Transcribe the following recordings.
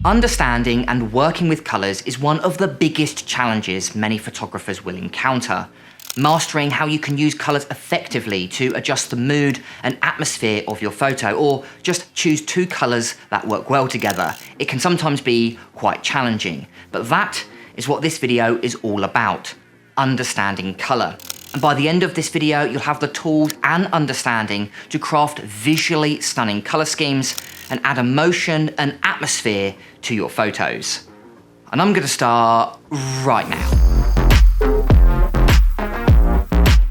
Understanding and working with colours is one of the biggest challenges many photographers will encounter. Mastering how you can use colours effectively to adjust the mood and atmosphere of your photo, or just choose two colours that work well together, it can sometimes be quite challenging. But that is what this video is all about: understanding colour. And by the end of this video, you'll have the tools and understanding to craft visually stunning colour schemes and add emotion and atmosphere to your photos. And I'm going to start right now.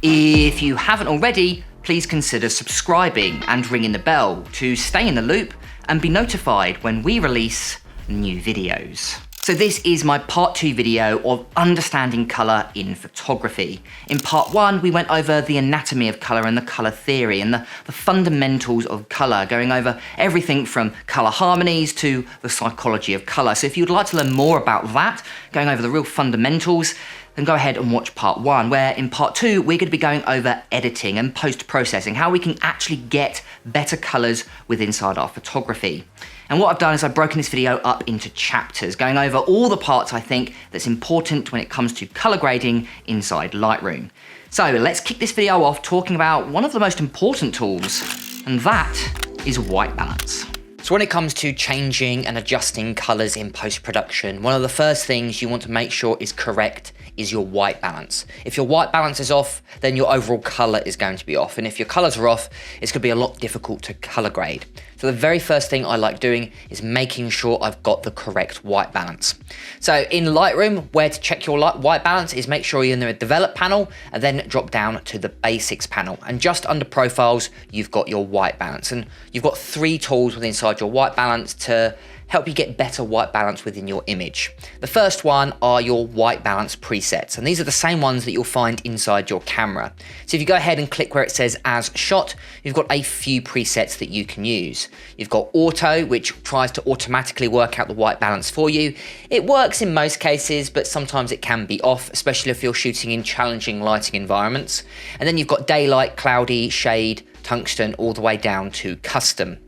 If you haven't already, please consider subscribing and ringing the bell to stay in the loop and be notified when we release new videos. So this is my part 2 video of understanding colour in photography. In part 1, we went over the anatomy of colour and the colour theory and the fundamentals of colour, going over everything from colour harmonies to the psychology of colour. So if you'd like to learn more about that, going over the real fundamentals, then go ahead and watch part 1, where in part 2, we're going to be going over editing and post-processing, how we can actually get better colours inside our photography. And what I've done is I've broken this video up into chapters, going over all the parts I think that's important when it comes to colour grading inside Lightroom. So let's kick this video off talking about one of the most important tools, and that is white balance. So when it comes to changing and adjusting colours in post-production, one of the first things you want to make sure is correct is your white balance. If your white balance is off, then your overall colour is going to be off. And if your colours are off, it's going to be a lot difficult to colour grade. So the very first thing I like doing is making sure I've got the correct white balance. So in Lightroom, where to check your white balance is make sure you're in the Develop panel and then drop down to the Basics panel. And just under Profiles, you've got your white balance. And you've got 3 tools within inside your white balance to help you get better white balance within your image. The first one are your white balance presets, and these are the same ones that you'll find inside your camera. So if you go ahead and click where it says As Shot, you've got a few presets that you can use. You've got Auto, which tries to automatically work out the white balance for you. It works in most cases, but sometimes it can be off, especially if you're shooting in challenging lighting environments. And then you've got Daylight, Cloudy, Shade, Tungsten, all the way down to Custom.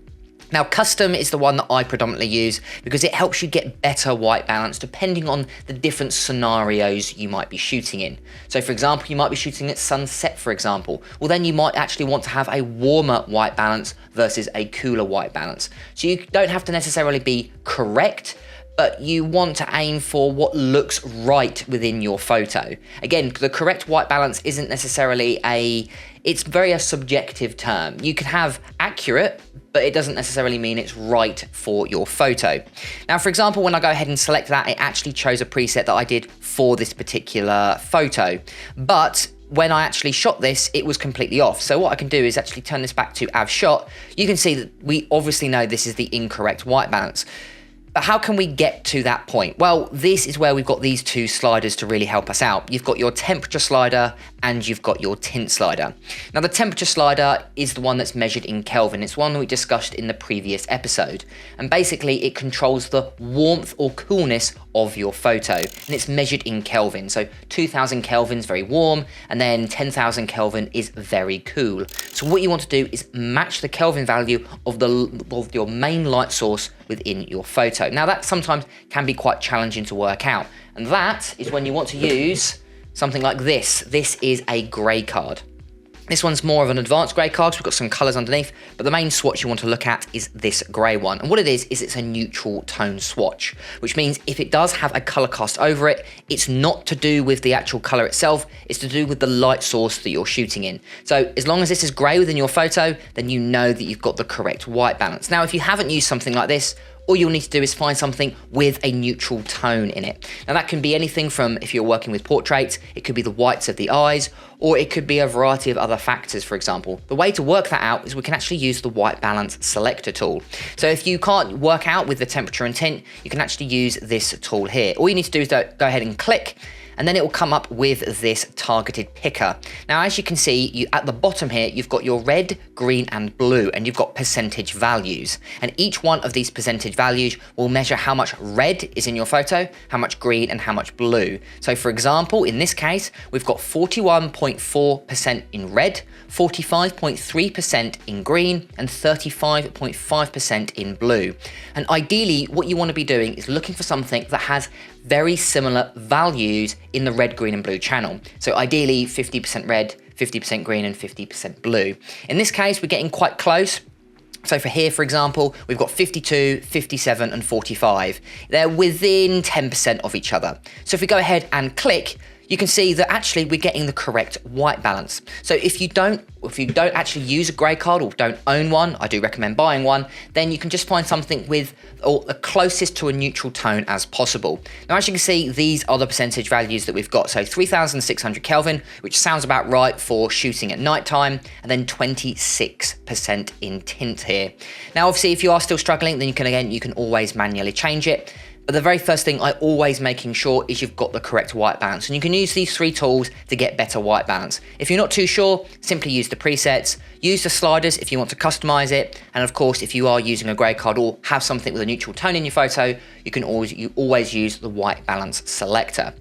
Now, Custom is the one that I predominantly use because it helps you get better white balance depending on the different scenarios you might be shooting in. So for example, you might be shooting at sunset, for example. Well, then you might actually want to have a warmer white balance versus a cooler white balance. So you don't have to necessarily be correct, but you want to aim for what looks right within your photo. Again, the correct white balance isn't necessarily it's very a subjective term. You can have accurate, but it doesn't necessarily mean it's right for your photo. Now, for example, when I go ahead and select that, it actually chose a preset that I did for this particular photo. But when I actually shot this, it was completely off. So what I can do is actually turn this back to As Shot. You can see that we obviously know this is the incorrect white balance. But how can we get to that point? Well, this is where we've got these 2 sliders to really help us out. You've got your temperature slider and you've got your tint slider. Now, the temperature slider is the one that's measured in Kelvin. It's one that we discussed in the previous episode. And basically, it controls the warmth or coolness of your photo. And it's measured in Kelvin. So 2000 Kelvin is very warm, and then 10,000 Kelvin is very cool. So what you want to do is match the Kelvin value of your main light source within your photo. Now, that sometimes can be quite challenging to work out. And that is when you want to use something like this. This is a grey card. This one's more of an advanced grey card, so we've got some colours underneath, but the main swatch you want to look at is this grey one. And what it is it's a neutral tone swatch, which means if it does have a colour cast over it, it's not to do with the actual colour itself, it's to do with the light source that you're shooting in. So as long as this is grey within your photo, then you know that you've got the correct white balance. Now, if you haven't used something like this, all you'll need to do is find something with a neutral tone in it. Now, that can be anything from, if you're working with portraits, it could be the whites of the eyes, or it could be a variety of other factors, for example. The way to work that out is we can actually use the white balance selector tool. So if you can't work out with the temperature and tint, you can actually use this tool here. All you need to do is go ahead and click, and then it will come up with this targeted picker. Now, as you can see, at the bottom here, you've got your red, green, and blue, and you've got percentage values. And each one of these percentage values will measure how much red is in your photo, how much green, and how much blue. So for example, in this case, we've got 41.4% in red, 45.3% in green, and 35.5% in blue. And ideally, what you want to be doing is looking for something that has very similar values in the red, green, and blue channel. So ideally 50% red, 50% green, and 50% blue. In this case, we're getting quite close. So for here, for example, we've got 52, 57, and 45. They're within 10% of each other. So if we go ahead and click, you can see that actually we're getting the correct white balance. So if you don't actually use a grey card or don't own one, I do recommend buying one, then you can just find something with or the closest to a neutral tone as possible. Now, as you can see, these are the percentage values that we've got. So 3600 Kelvin, which sounds about right for shooting at nighttime, and then 26% in tint here. Now, obviously, if you are still struggling, then you can always manually change it. But the very first thing I always making sure is you've got the correct white balance, and you can use these 3 tools to get better white balance. If you're not too sure, simply use the presets, use the sliders if you want to customize it, and of course, if you are using a grey card or have something with a neutral tone in your photo, you always use the white balance selector.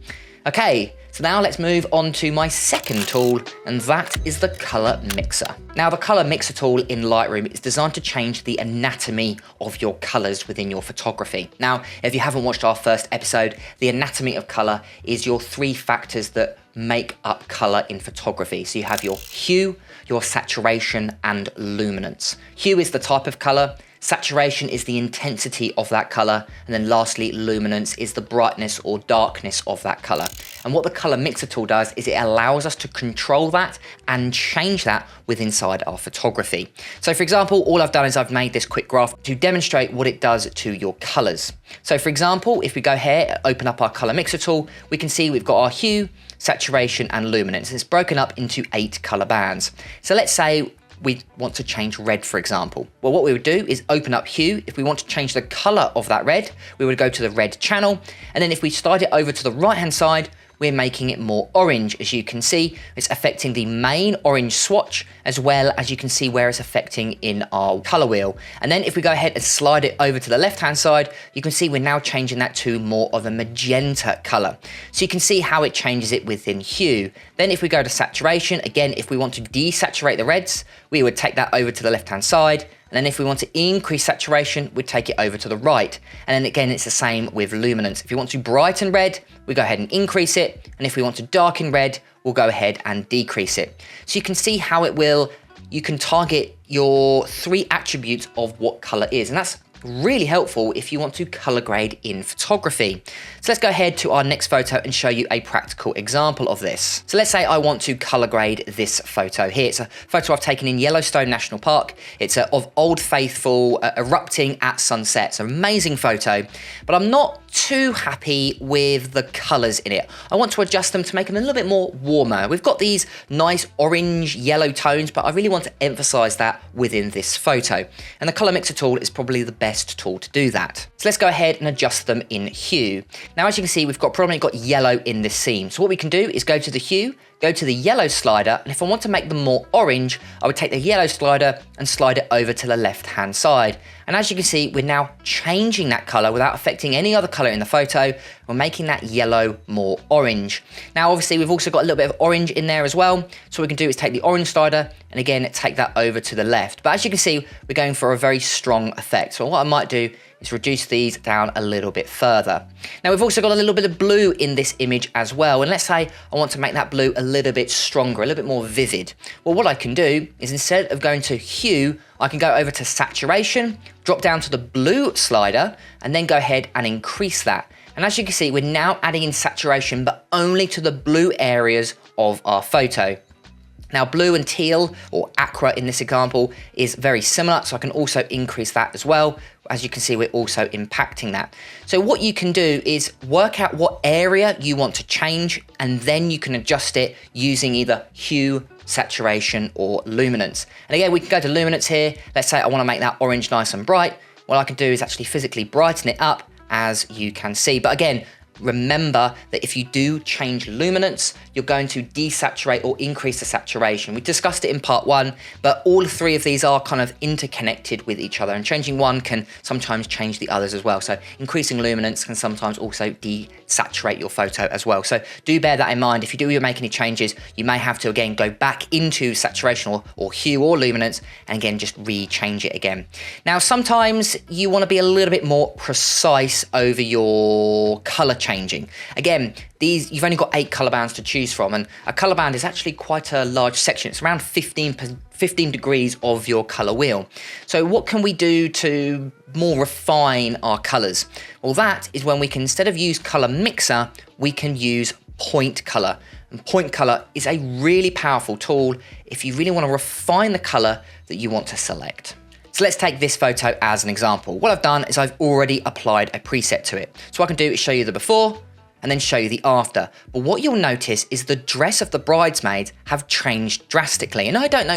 Okay, so now let's move on to my second tool, and that is the color mixer. Now, the color mixer tool in Lightroom is designed to change the anatomy of your colors within your photography. Now, if you haven't watched our first episode, the anatomy of color is your 3 factors that make up color in photography. So you have your hue, your saturation, and luminance. Hue is the type of color. Saturation is the intensity of that color, and then lastly, luminance is the brightness or darkness of that color. And what the color mixer tool does is it allows us to control that and change that within inside our photography. So for example, all I've done is I've made this quick graph to demonstrate what it does to your colors. So for example, if we go here, open up our color mixer tool, we can see we've got our hue, saturation, and luminance. It's broken up into 8 color bands. So let's say we want to change red, for example. Well, what we would do is open up hue. If we want to change the color of that red, we would go to the red channel. And then if we slide it over to the right-hand side, we're making it more orange. As you can see, it's affecting the main orange swatch, as well as you can see where it's affecting in our color wheel. And then if we go ahead and slide it over to the left-hand side, you can see we're now changing that to more of a magenta color. So you can see how it changes it within hue. Then if we go to saturation, again, if we want to desaturate the reds, we would take that over to the left-hand side. And then if we want to increase saturation, we'd take it over to the right. And then again, it's the same with luminance. If you want to brighten red, we go ahead and increase it. And if we want to darken red, we'll go ahead and decrease it. So you can see how you can target your 3 attributes of what color is. And that's really helpful if you want to color grade in photography. So let's go ahead to our next photo and show you a practical example of this. So let's say I want to color grade this photo here. It's a photo I've taken in Yellowstone National Park. It's of Old Faithful erupting at sunset. It's an amazing photo, but I'm not too happy with the colors in it. I want to adjust them to make them a little bit more warmer. We've got these nice orange yellow tones, but I really want to emphasize that within this photo. And the color mixer tool is probably the best tool to do that. So let's go ahead and adjust them in hue. Now, as you can see, we've predominantly got yellow in this scene. So what we can do is go to the hue, go to the yellow slider, and if I want to make them more orange, I would take the yellow slider and slide it over to the left-hand side. And as you can see, we're now changing that color without affecting any other color in the photo. We're making that yellow more orange. Now, obviously, we've also got a little bit of orange in there as well. So what we can do is take the orange slider and again, take that over to the left. But as you can see, we're going for a very strong effect. So what I might do is reduce these down a little bit further. Now, we've also got a little bit of blue in this image as well. And let's say I want to make that blue a little bit stronger, a little bit more vivid. Well, what I can do is instead of going to hue, I can go over to saturation, drop down to the blue slider, and then go ahead and increase that. And as you can see, we're now adding in saturation, but only to the blue areas of our photo. Now, blue and teal, or aqua in this example, is very similar, so I can also increase that as well. As you can see, we're also impacting that. So what you can do is work out what area you want to change, and then you can adjust it using either hue, saturation, or luminance. And again, we can go to luminance here. Let's say I want to make that orange nice and bright. What I can do is actually physically brighten it up, as you can see. But again, remember that if you do change luminance, you're going to desaturate or increase the saturation. We discussed it in part 1, but all 3 of these are kind of interconnected with each other, and changing one can sometimes change the others as well. So increasing luminance can sometimes also desaturate your photo as well. So do bear that in mind. If you do make any changes, you may have to again go back into saturation or hue or luminance and again just re-change it again. Now sometimes you want to be a little bit more precise over your color changing. Again, you've only got 8 color bands to choose from, and a color band is actually quite a large section. It's around 15 degrees of your color wheel. So what can we do to more refine our colors? Well, that is when we can, instead of use color mixer, we can use point color. And point color is a really powerful tool if you really want to refine the color that you want to select. So let's take this photo as an example. What I've done is I've already applied a preset to it. So what I can do is show you the before and then show you the after. But what you'll notice is the dress of the bridesmaids have changed drastically. And I don't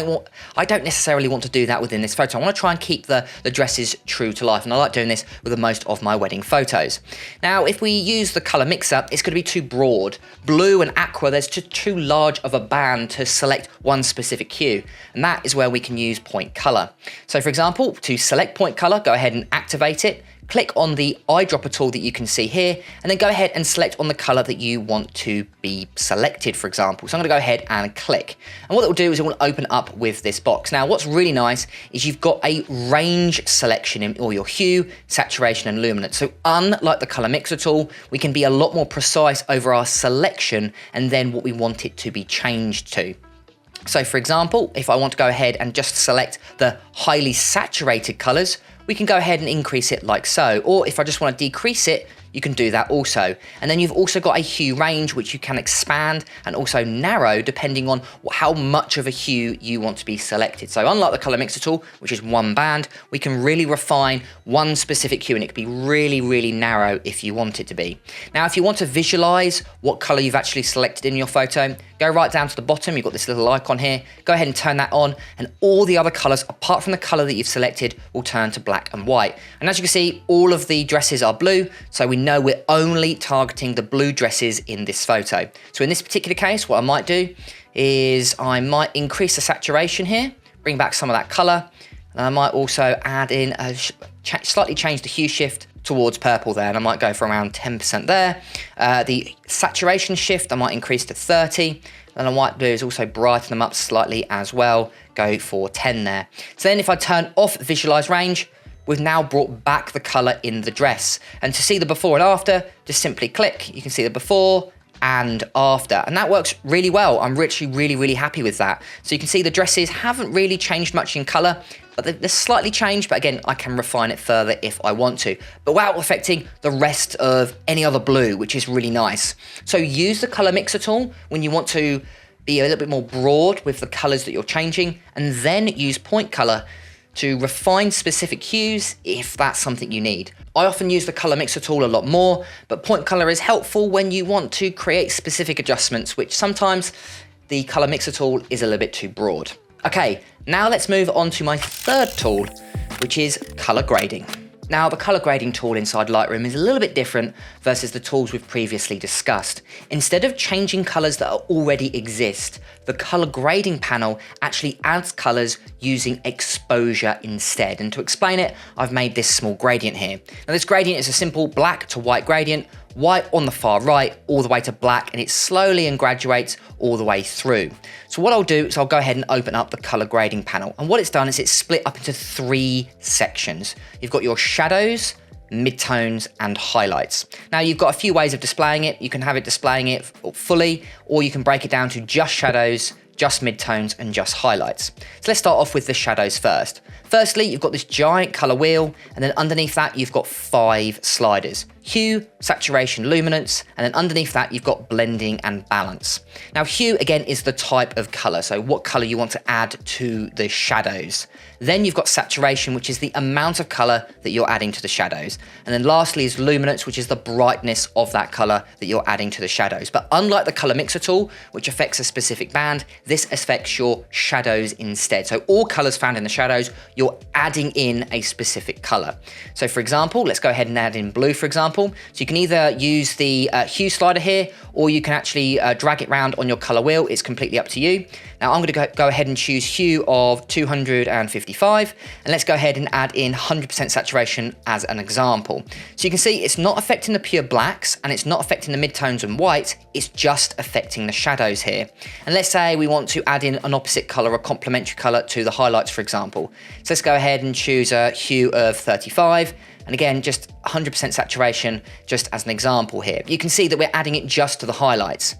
necessarily want to do that within this photo. I want to try and keep the dresses true to life. And I like doing this with most of my wedding photos. Now, if we use the color mixer, it's going to be too broad. Blue and aqua, there's just too large of a band to select one specific hue. And that is where we can use point color. So for example, to select point color, go ahead and activate it. Click on the eyedropper tool that you can see here, and then go ahead and select on the color that you want to be selected, for example. So I'm gonna go ahead and click. And what it will do is it will open up with this box. Now, what's really nice is you've got a range selection in all your hue, saturation, and luminance. So unlike the color mixer tool, we can be a lot more precise over our selection and then what we want it to be changed to. So for example, if I want to go ahead and just select the highly saturated colors, we can go ahead and increase it like so. Or if I just want to decrease it, you can do that also. And then you've also got a hue range, which you can expand and also narrow depending on how much of a hue you want to be selected. So unlike the color mixer tool, which is one band, we can really refine one specific hue, and it can be really, really narrow if you want it to be. Now, if you want to visualize what color you've actually selected in your photo, go right down to the bottom. You've got this little icon here. Go ahead and turn that on, and all the other colors, apart from the color that you've selected, will turn to black and white. And as you can see, all of the dresses are blue, so we know we're only targeting the blue dresses in this photo. So in this particular case, what I might do is I might increase the saturation here, bring back some of that color, and I might also add in slightly change the hue shift towards purple there, and I might go for around 10% there. The saturation shift I might increase to 30, and I might do is also brighten them up slightly as well, go for 10 there. So then if I turn off visualize range, we've now brought back the color in the dress. And to see the before and after, just simply click. You can see the before and after, and that works really well. I'm actually really happy with that. So you can see the dresses haven't really changed much in color, but they're slightly changed, but again, I can refine it further if I want to, but without affecting the rest of any other blue, which is really nice. So use the color mixer tool when you want to be a little bit more broad with the colors that you're changing, and then use point color to refine specific hues if that's something you need. I often use the color mixer tool a lot more, but point color is helpful when you want to create specific adjustments, which sometimes the color mixer tool is a little bit too broad. Okay, now let's move on to my third tool, which is color grading. Now, the color grading tool inside Lightroom is a little bit different versus the tools we've previously discussed. Instead of changing colors that already exist, the color grading panel actually adds colors using exposure instead. And to explain it, I've made this small gradient here. Now, this gradient is a simple black to white gradient, white on the far right, all the way to black, and it slowly and graduates all the way through. So what I'll do is I'll go ahead and open up the color grading panel. And what it's done is it's split up into 3 sections. You've got your shadows, midtones, and highlights. Now, you've got a few ways of displaying it. You can have it displaying it fully, or you can break it down to just shadows, just midtones, and just highlights. So let's start off with the shadows first. Firstly, you've got this giant color wheel, and then underneath that, you've got 5 sliders: hue, saturation, luminance, and then underneath that, you've got blending and balance. Now, hue, again, is the type of color, so what color you want to add to the shadows. Then you've got saturation, which is the amount of color that you're adding to the shadows. And then lastly is luminance, which is the brightness of that color that you're adding to the shadows. But unlike the color mixer tool, which affects a specific band, this affects your shadows instead. So all colors found in the shadows, you're adding in a specific color. So for example, let's go ahead and add in blue, for example. So you can either use the hue slider here, or you can actually drag it around on your color wheel. It's completely up to you. Now I'm going to go ahead and choose hue of 255, and let's go ahead and add in 100% saturation as an example. So you can see it's not affecting the pure blacks, and it's not affecting the midtones and white, it's just affecting the shadows here. And let's say we want to add in an opposite color, a complementary color to the highlights, for example. So let's go ahead and choose a hue of 35. And again, just 100% saturation, just as an example here. You can see that we're adding it just to the highlights.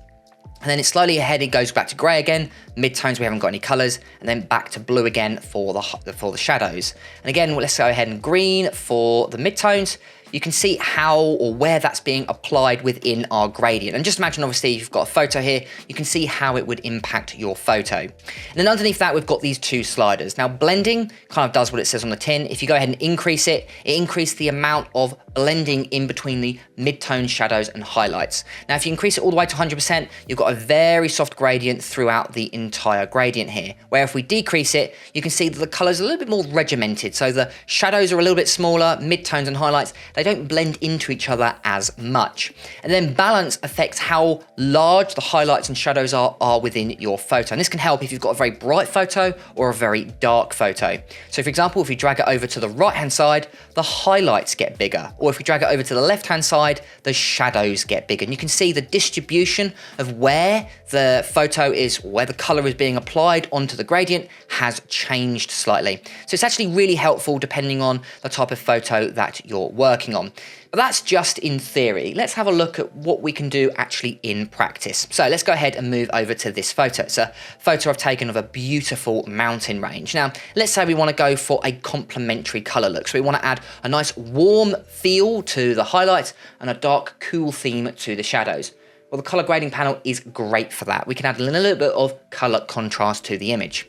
And then it's slowly ahead, it goes back to gray again, midtones we haven't got any colors, and then back to blue again for the shadows. And again, let's go ahead and green for the midtones. You can see how or where that's being applied within our gradient. And just imagine, obviously, you've got a photo here, you can see how it would impact your photo. And then underneath that, we've got these two sliders. Now, blending kind of does what it says on the tin. If you go ahead and increase it, it increases the amount of blending in between the mid-tone shadows and highlights. Now, if you increase it all the way to 100%, you've got a very soft gradient throughout the entire gradient here. Where if we decrease it, you can see that the colors are a little bit more regimented. So the shadows are a little bit smaller, mid-tones and highlights, they don't blend into each other as much. And then balance affects how large the highlights and shadows are within your photo. And this can help if you've got a very bright photo or a very dark photo. So for example, if we drag it over to the right-hand side, the highlights get bigger. Or if we drag it over to the left-hand side, the shadows get bigger. And you can see the distribution of where the photo is, where the color is being applied onto the gradient has changed slightly. So it's actually really helpful depending on the type of photo that you're working on. But that's just in theory. Let's have a look at what we can do actually in practice. So let's go ahead and move over to this photo. It's a photo I've taken of a beautiful mountain range. Now, let's say we want to go for a complementary color look. So we want to add a nice warm feel to the highlights and a dark, cool theme to the shadows. Well, the color grading panel is great for that. We can add a little bit of color contrast to the image.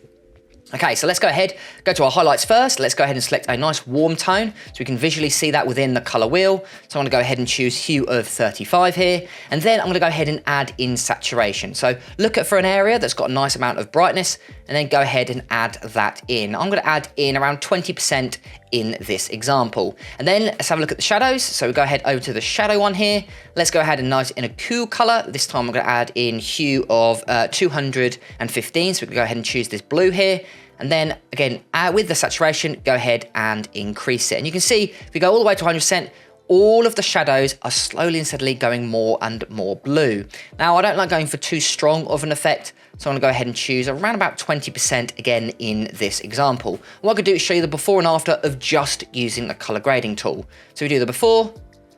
Okay, so let's go ahead, go to our highlights first. Let's go ahead and select a nice warm tone so we can visually see that within the color wheel. So I'm gonna go ahead and choose hue of 35 here. And then I'm gonna go ahead and add in saturation. So look for an area that's got a nice amount of brightness and then go ahead and add that in. I'm gonna add in around 20% in this example. And then let's have a look at the shadows. So we go ahead over to the shadow one here. Let's go ahead and nice in a cool color. This time I'm gonna add in hue of 215. So we can go ahead and choose this blue here. And then again, with the saturation, go ahead and increase it. And you can see, if we go all the way to 100%, all of the shadows are slowly and steadily going more and more blue. Now, I don't like going for too strong of an effect, so I'm gonna go ahead and choose around about 20% again in this example. What I'm gonna do is show you the before and after of just using the color grading tool. So we do the before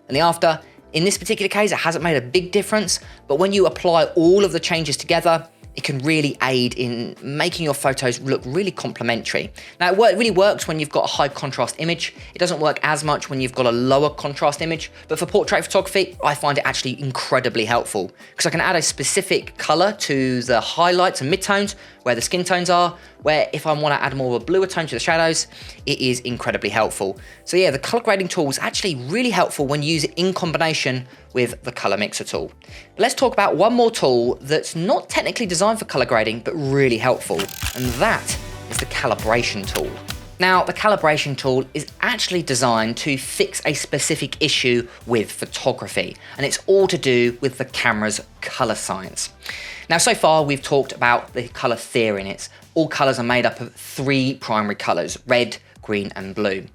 and the after. In this particular case, it hasn't made a big difference, but when you apply all of the changes together, it can really aid in making your photos look really complementary. Now, it really works when you've got a high contrast image. It doesn't work as much when you've got a lower contrast image, but for portrait photography, I find it actually incredibly helpful because I can add a specific color to the highlights and midtones where the skin tones are, where if I want to add more of a bluer tone to the shadows, it is incredibly helpful. So yeah, the color grading tool is actually really helpful when you use it in combination with the color mixer tool. But let's talk about one more tool that's not technically designed for color grading, but really helpful, and that is the calibration tool. Now, the calibration tool is actually designed to fix a specific issue with photography, and it's all to do with the camera's color science. Now, so far we've talked about the color theory, and it's all colors are made up of 3 primary colors: red, green, and blue.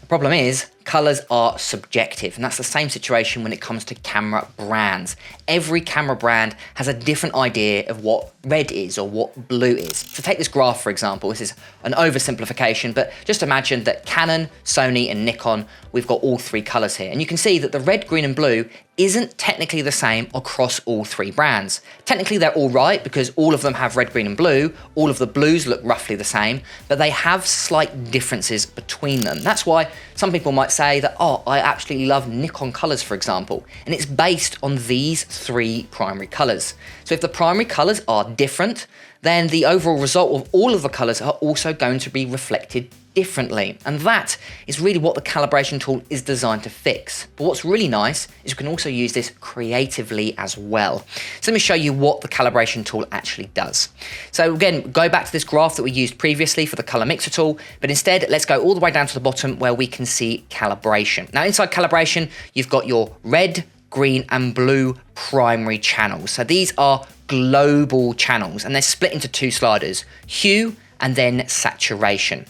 The problem is, colors are subjective, and that's the same situation when it comes to camera brands. Every camera brand has a different idea of what red is or what blue is. So take this graph, for example. This is an oversimplification, but just imagine that Canon, Sony, and Nikon, we've got all 3 colors here. And you can see that the red, green, and blue isn't technically the same across all 3 brands. Technically, they're all right because all of them have red, green, and blue. All of the blues look roughly the same, but they have slight differences between them. That's why some people might say that, oh, I absolutely love Nikon colors, for example, and it's based on these 3 primary colors. So if the primary colors are different, then the overall result of all of the colors are also going to be reflected differently. And that is really what the calibration tool is designed to fix. But what's really nice is you can also use this creatively as well. So let me show you what the calibration tool actually does. So again, go back to this graph that we used previously for the color mixer tool, but instead let's go all the way down to the bottom where we can see calibration. Now inside calibration, you've got your red, green and blue primary channels. So these are global channels and they're split into two sliders, hue and then saturation.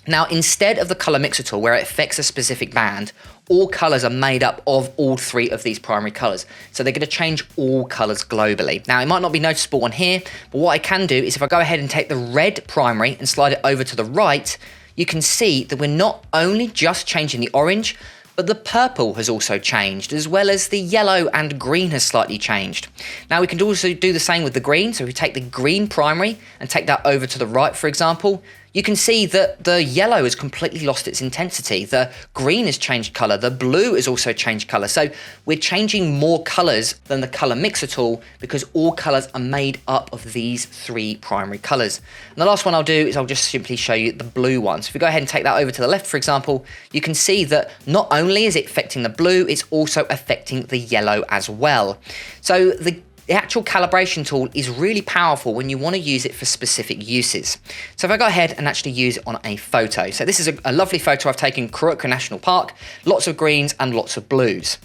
Now, instead of the color mixer tool where it affects a specific band, all colors are made up of all three of these primary colors. So they're going to change all colors globally. Now, it might not be noticeable on here, but what I can do is if I go ahead and take the red primary and slide it over to the right, you can see that we're not only just changing the orange, but the purple has also changed, as well as the yellow and green has slightly changed. Now we can also do the same with the green. So if we take the green primary and take that over to the right, for example, you can see that the yellow has completely lost its intensity. The green has changed color. The blue has also changed color. So we're changing more colors than the color mixer tool because all colors are made up of these three primary colors. And the last one I'll do is I'll just simply show you the blue one. So if we go ahead and take that over to the left, for example, you can see that not only is it affecting the blue, it's also affecting the yellow as well. So the actual calibration tool is really powerful when you want to use it for specific uses. So if I go ahead and actually use it on a photo. So this is a lovely photo I've taken in Kurokko National Park, lots of greens and lots of blues.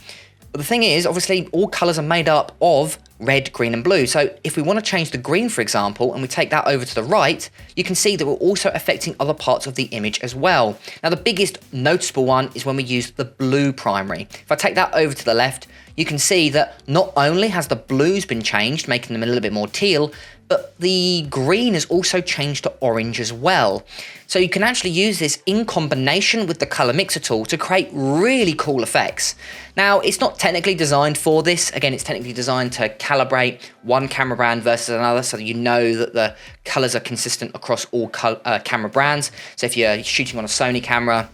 But the thing is, obviously all colors are made up of red, green and blue. So if we want to change the green, for example, and we take that over to the right, you can see that we're also affecting other parts of the image as well. Now the biggest noticeable one is when we use the blue primary. If I take that over to the left, you can see that not only has the blues been changed, making them a little bit more teal, but the green has also changed to orange as well. So you can actually use this in combination with the color mixer tool to create really cool effects. Now, it's not technically designed for this. Again, it's technically designed to calibrate one camera brand versus another so that you know that the colors are consistent across all camera brands. So if you're shooting on a Sony camera,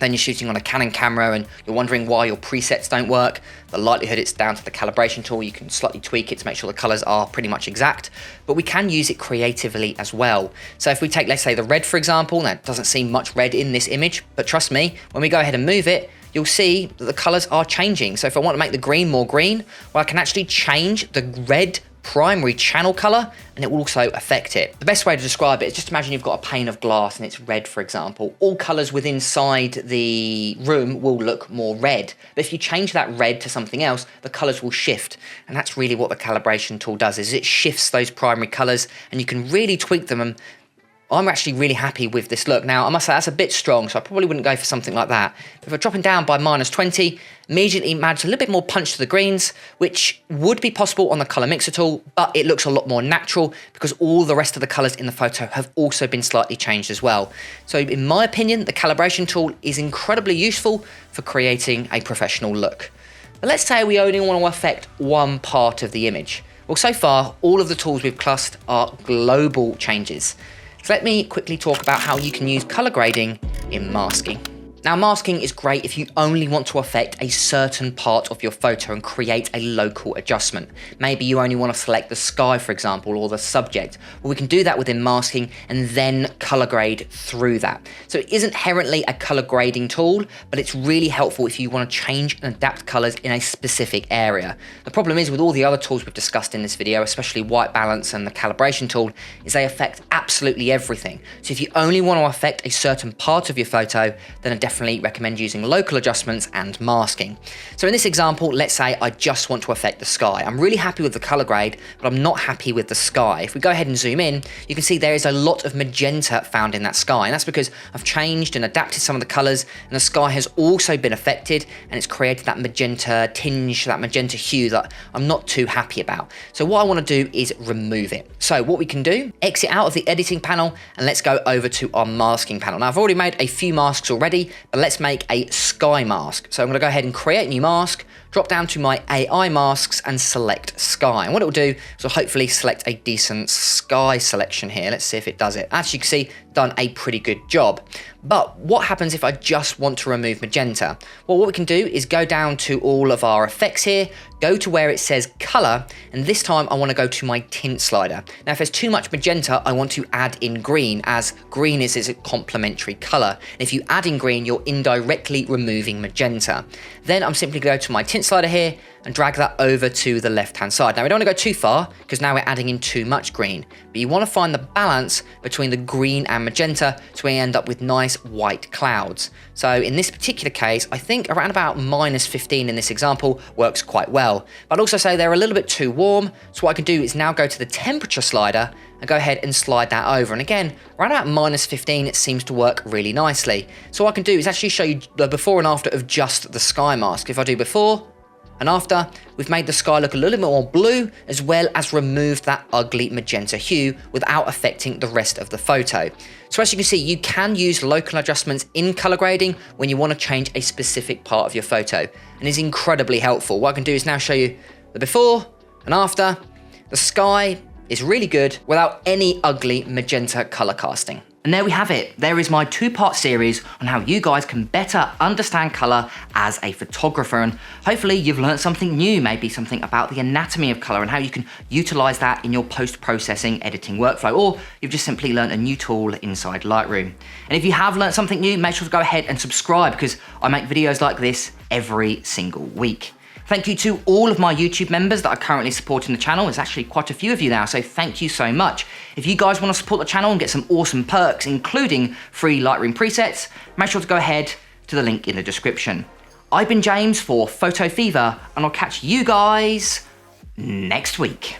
then you're shooting on a Canon camera and you're wondering why your presets don't work, the likelihood it's down to the calibration tool. You can slightly tweak it to make sure the colors are pretty much exact, but we can use it creatively as well. So if we take, let's say, the red, for example, now it doesn't seem much red in this image, but trust me, when we go ahead and move it, you'll see that the colors are changing. So if I want to make the green more green, well, I can actually change the red primary channel color and it will also affect it. The best way to describe it is just imagine you've got a pane of glass and it's red, for example. All colors within inside the room will look more red. But if you change that red to something else, the colors will shift. And that's really what the calibration tool does, is it shifts those primary colors and you can really tweak them. And I'm actually really happy with this look. Now, I must say that's a bit strong, so I probably wouldn't go for something like that. But if I'm dropping down by -20, immediately adds a little bit more punch to the greens, which would be possible on the color mixer tool, but it looks a lot more natural because all the rest of the colors in the photo have also been slightly changed as well. So in my opinion, the calibration tool is incredibly useful for creating a professional look. But let's say we only want to affect one part of the image. Well, so far, all of the tools we've clustered are global changes. So let me quickly talk about how you can use color grading in masking. Now, masking is great if you only want to affect a certain part of your photo and create a local adjustment. Maybe you only want to select the sky, for example, or the subject. Well, we can do that within masking and then color grade through that. So it isn't inherently a color grading tool, but it's really helpful if you want to change and adapt colors in a specific area. The problem is with all the other tools we've discussed in this video, especially white balance and the calibration tool, is they affect absolutely everything. So if you only want to affect a certain part of your photo, then I definitely recommend using local adjustments and masking. So in this example, let's say I just want to affect the sky. I'm really happy with the color grade, but I'm not happy with the sky. If we go ahead and zoom in, you can see there is a lot of magenta found in that sky, and that's because I've changed and adapted some of the colors, and the sky has also been affected, and it's created that magenta tinge, that magenta hue that I'm not too happy about. So what I want to do is remove it. So what we can do, exit out of the editing panel, and let's go over to our masking panel. Now, I've already made a few masks already, but let's make a sky mask. So I'm going to go ahead and create a new mask, drop down to my AI masks and select sky. And what it will do is it'll hopefully select a decent sky selection here. Let's see if it does it. As you can see, done a pretty good job. But what happens if I just want to remove magenta? Well, what we can do is go down to all of our effects here, go to where it says color, and this time I want to go to my tint slider. Now, if there's too much magenta, I want to add in green, as green is a complementary color. And if you add in green, you're indirectly removing magenta. Then I'm simply going to go to my tint slider here and drag that over to the left-hand side. Now, we don't want to go too far because now we're adding in too much green, but you want to find the balance between the green and magenta so we end up with nice white clouds. So in this particular case, I think around about -15 in this example works quite well. But I'd also say they're a little bit too warm, so what I can do is now go to the temperature slider and go ahead and slide that over. And again, around about -15, it seems to work really nicely. So what I can do is actually show you the before and after of just the sky mask. If I do before and after, we've made the sky look a little bit more blue, as well as removed that ugly magenta hue without affecting the rest of the photo. So as you can see, you can use local adjustments in color grading when you want to change a specific part of your photo, and it's incredibly helpful. What I can do is now show you the before and after. The sky is really good without any ugly magenta color casting. And there we have it. There is my 2-part series on how you guys can better understand color as a photographer. And hopefully you've learned something new, maybe something about the anatomy of color and how you can utilize that in your post-processing editing workflow, or you've just simply learned a new tool inside Lightroom. And if you have learned something new, make sure to go ahead and subscribe, because I make videos like this every single week. Thank you to all of my YouTube members that are currently supporting the channel. There's actually quite a few of you now, so thank you so much. If you guys want to support the channel and get some awesome perks, including free Lightroom presets, make sure to go ahead to the link in the description. I've been James for Photo Fever, and I'll catch you guys next week.